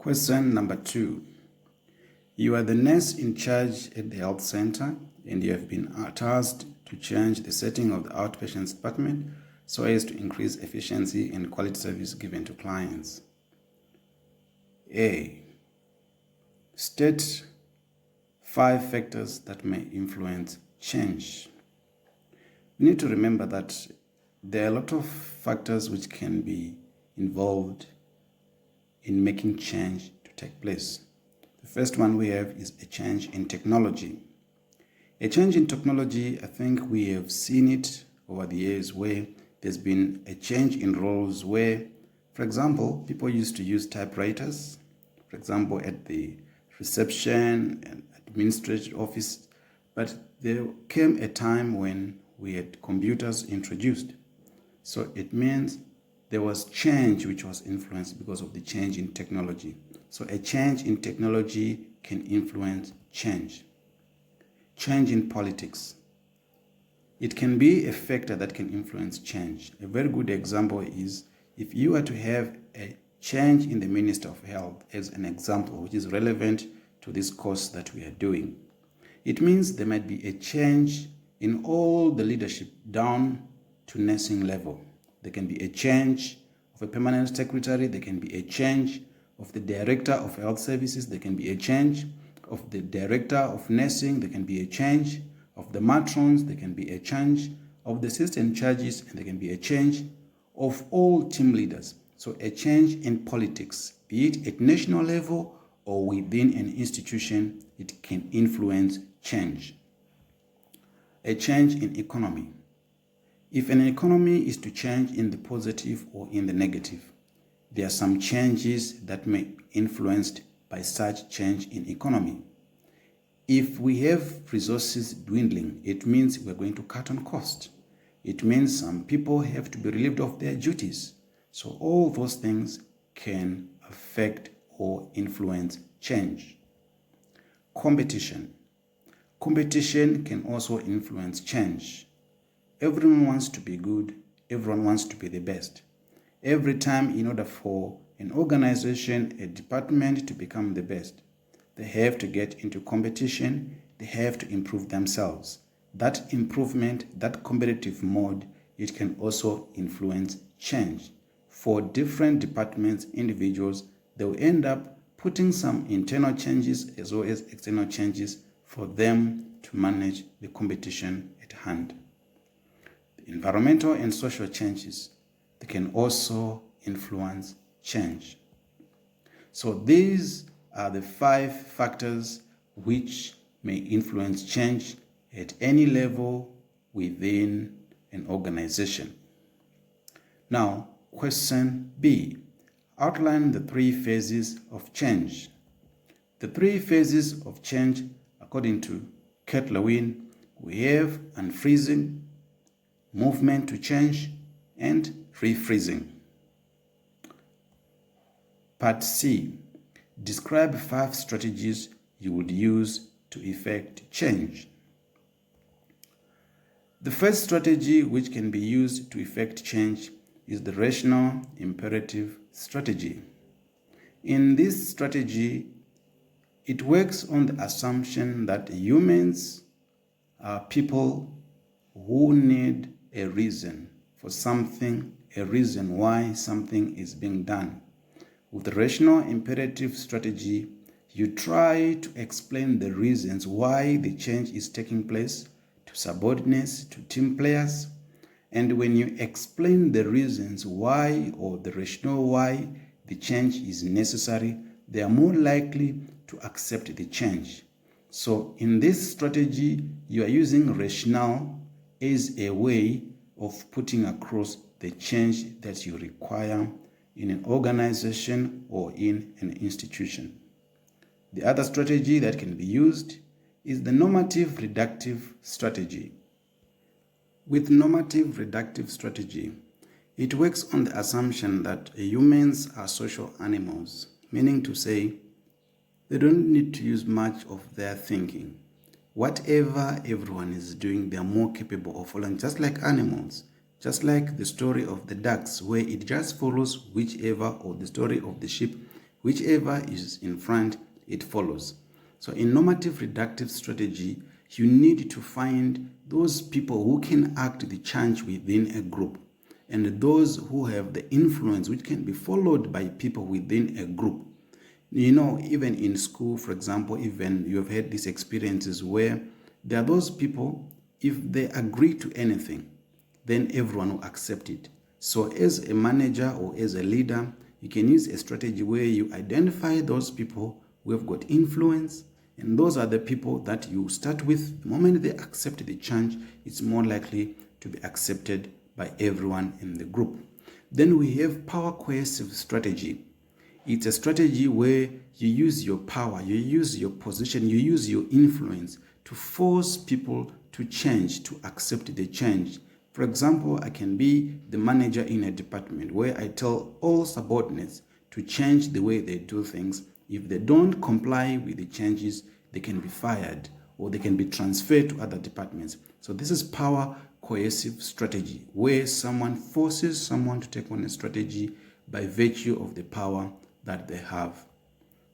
Question number 2. You are the nurse in charge at the health center and you have been tasked to change the setting of the outpatient department so as to increase efficiency and quality service given to clients. A. State 5 factors that may influence change. We need to remember that there are a lot of factors which can be involved in making change to take place. The first one we have is a change in technology. A change in technology, I think we have seen it over the years where there's been a change in roles where, for example, people used to use typewriters, for example, at the reception and administrative office, but there came a time when we had computers introduced. So it means there was change which was influenced because of the change in technology. So a change in technology can influence change. Change in politics. It can be a factor that can influence change. A very good example is if you were to have a change in the Minister of Health as an example, which is relevant to this course that we are doing. It means there might be a change in all the leadership down to nursing level. There can be a change of a permanent secretary, there can be a change of the director of health services, there can be a change of the director of nursing, there can be a change of the matrons, there can be a change of the assistant charges, and there can be a change of all team leaders. So a change in politics, be it at national level or within an institution, it can influence change. A change in economy. If an economy is to change in the positive or in the negative, there are some changes that may be influenced by such change in economy. If we have resources dwindling, it means we're going to cut on cost. It means some people have to be relieved of their duties. So all those things can affect or influence change. Competition. Competition can also influence change. Everyone wants to be good. Everyone wants to be the best. Every time, in order for an organization, a department to become the best, they have to get into competition. They have to improve themselves. That improvement, that competitive mode, it can also influence change. For different departments, individuals, they will end up putting some internal changes as well as external changes for them to manage the competition at hand. The environmental and social changes, they can also influence change. So these are the 5 factors which may influence change at any level within an organization. Now, question B. Outline the 3 phases of change. The 3 phases of change, according to Kurt Lewin, we have unfreezing, movement to change, and refreezing. Part C. Describe 5 strategies you would use to effect change. The first strategy which can be used to effect change is the rational imperative strategy. In this strategy, it works on the assumption that humans are people who need a reason for something, a reason why something is being done. With the rational imperative strategy, you try to explain the reasons why the change is taking place to subordinates, to team players. And when you explain the reasons why or the rationale why the change is necessary, they are more likely to accept the change. So in this strategy, you are using rationale as a way of putting across the change that you require in an organization or in an institution. The other strategy that can be used is the normative reductive strategy. With normative reductive strategy, it works on the assumption that humans are social animals, meaning to say they don't need to use much of their thinking. Whatever everyone is doing, they are more capable of following, just like animals. Just like the story of the ducks, where it just follows whichever, or the story of the sheep, Whichever is in front, it follows. So in normative reductive strategy, you need to find those people who can act the change within a group, and those who have the influence which can be followed by people within a group. Even in school, for example, even you have had these experiences where there are those people, if they agree to anything, then everyone will accept it. So as a manager or as a leader, you can use a strategy where you identify those people who have got influence, and those are the people that you start with. The moment they accept the change, it's more likely to be accepted by everyone in the group. Then we have power coercive strategy. It's a strategy where you use your power, you use your position, you use your influence to force people to change, to accept the change. For example, I can be the manager in a department where I tell all subordinates to change the way they do things. If they don't comply with the changes, they can be fired or they can be transferred to other departments. So this is power coercive strategy, where someone forces someone to take on a strategy by virtue of the power that they have.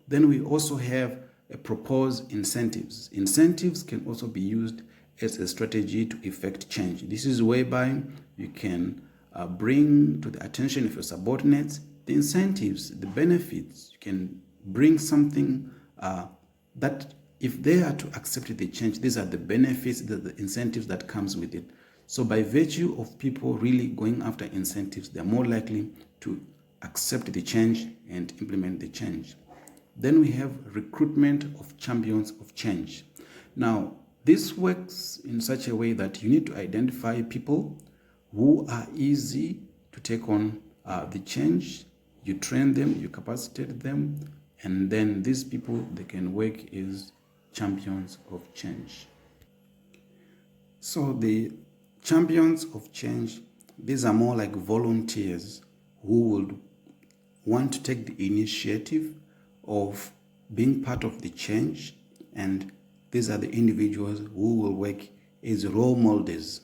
Then we also have a proposed incentives. Incentives can also be used as a strategy to effect change. This is whereby you can bring to the attention of your subordinates the incentives, the benefits. You can bring something that if they are to accept the change, these are the benefits, the incentives that comes with it. So by virtue of people really going after incentives, they're more likely to accept the change and implement the change. Then we have recruitment of champions of change. Now, this works in such a way that you need to identify people who are easy to take on the change. You train them, you capacitate them, and then these people, they can work as champions of change. So the champions of change, these are more like volunteers who would want to take the initiative of being part of the change, and these are the individuals who will work as role models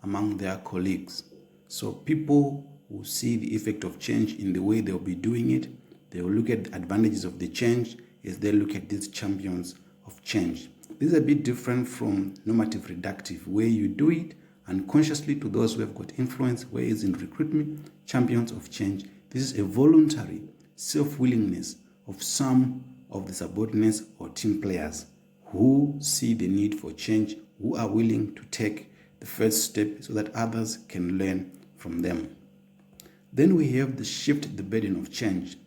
among their colleagues. So people who see the effect of change in the way they'll be doing it, they will look at the advantages of the change as they look at these champions of change. This is a bit different from normative reductive, where you do it unconsciously to those who have got influence, whereas in recruitment, champions of change, this is a voluntary self-willingness of some of the subordinates or team players who see the need for change, who are willing to take the first step so that others can learn from them. Then we have the shift the burden of change.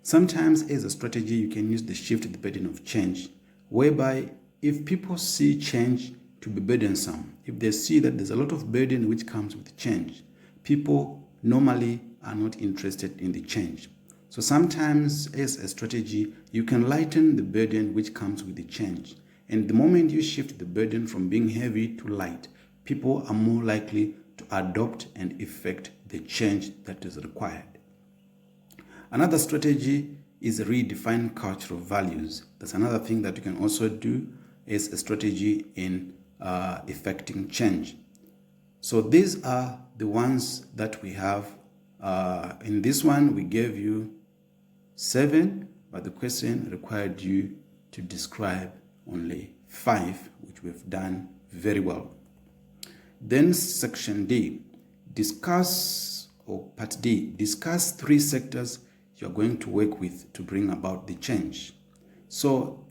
Sometimes as a strategy, you can use the shift the burden of change, whereby if people see change to be burdensome, if they see that there's a lot of burden which comes with change, people normally are not interested in the change. So sometimes as a strategy, you can lighten the burden which comes with the change. And the moment you shift the burden from being heavy to light, people are more likely to adopt and effect the change that is required. Another strategy is redefine cultural values. That's another thing that you can also do as a strategy in effecting change. So these are the ones that we have. In this one, we gave you 7, but the question required you to describe only 5, which we've done very well. Then section D, part D, discuss 3 sectors you're going to work with to bring about the change. So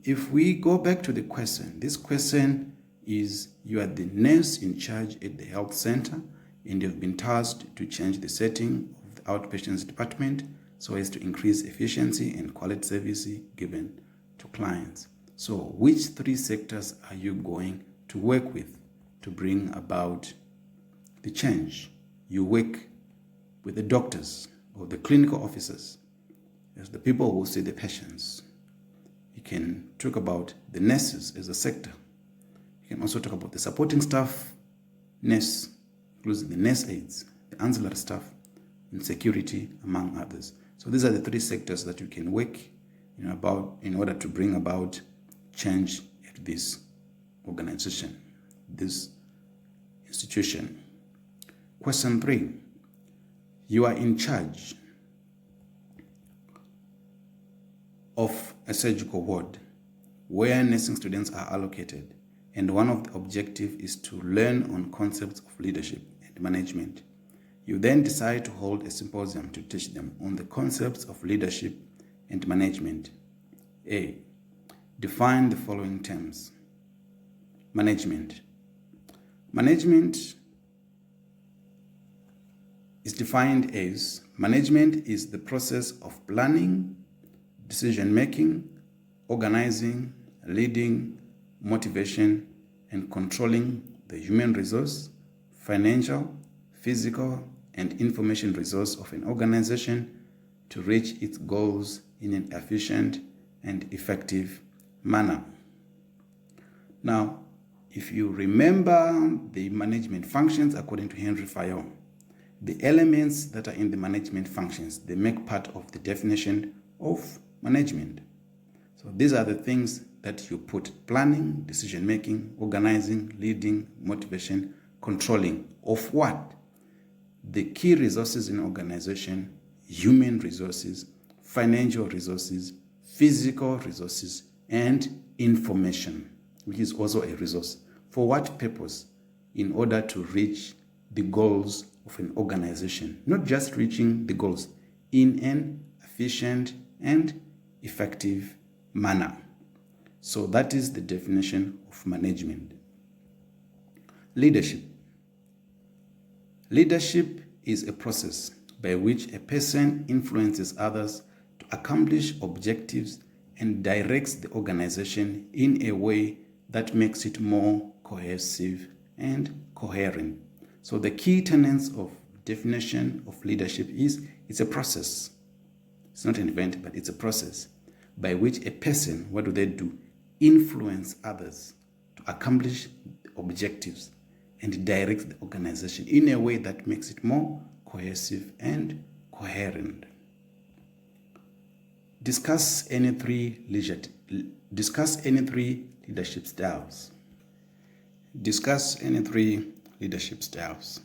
if we go back to the question, this question is, you are the nurse in charge at the health center and you've been tasked to change the setting of the outpatients department so as to increase efficiency and quality service given to clients. So which 3 sectors are you going to work with to bring about the change? You work with the doctors or the clinical officers as the people who see the patients. You can talk about the nurses as a sector. You can also talk about the supporting staff, nurse, including the nurse aides, the ancillary staff, and security, among others. So these are the 3 sectors that you can work about in order to bring about change at this organization, this institution. Question 3. You are in charge of a surgical ward where nursing students are allocated, and one of the objectives is to learn on concepts of leadership and management. You then decide to hold a symposium to teach them on the concepts of leadership and management. A. Define the following terms. Management. Management is defined as management is the process of planning, decision-making, organizing, leading, motivation, and controlling the human resource, financial, physical, and information resource of an organization to reach its goals in an efficient and effective manner. Now, if you remember the management functions according to Henry Fayol, the elements that are in the management functions, they make part of the definition of management. So these are the things that you put: planning, decision-making, organizing, leading, motivation, controlling of what? The key resources in organization, human resources, financial resources, physical resources, and information, which is also a resource. For what purpose? In order to reach the goals of an organization. Not just reaching the goals, in an efficient and effective manner. So that is the definition of management. Leadership. Leadership is a process by which a person influences others to accomplish objectives and directs the organization in a way that makes it more cohesive and coherent. So the key tenets of definition of leadership is it's a process. It's not an event, but it's a process by which a person, what do? Influence others to accomplish objectives and direct the organization in a way that makes it more cohesive and coherent. Discuss any three leadership styles. Discuss any three leadership styles.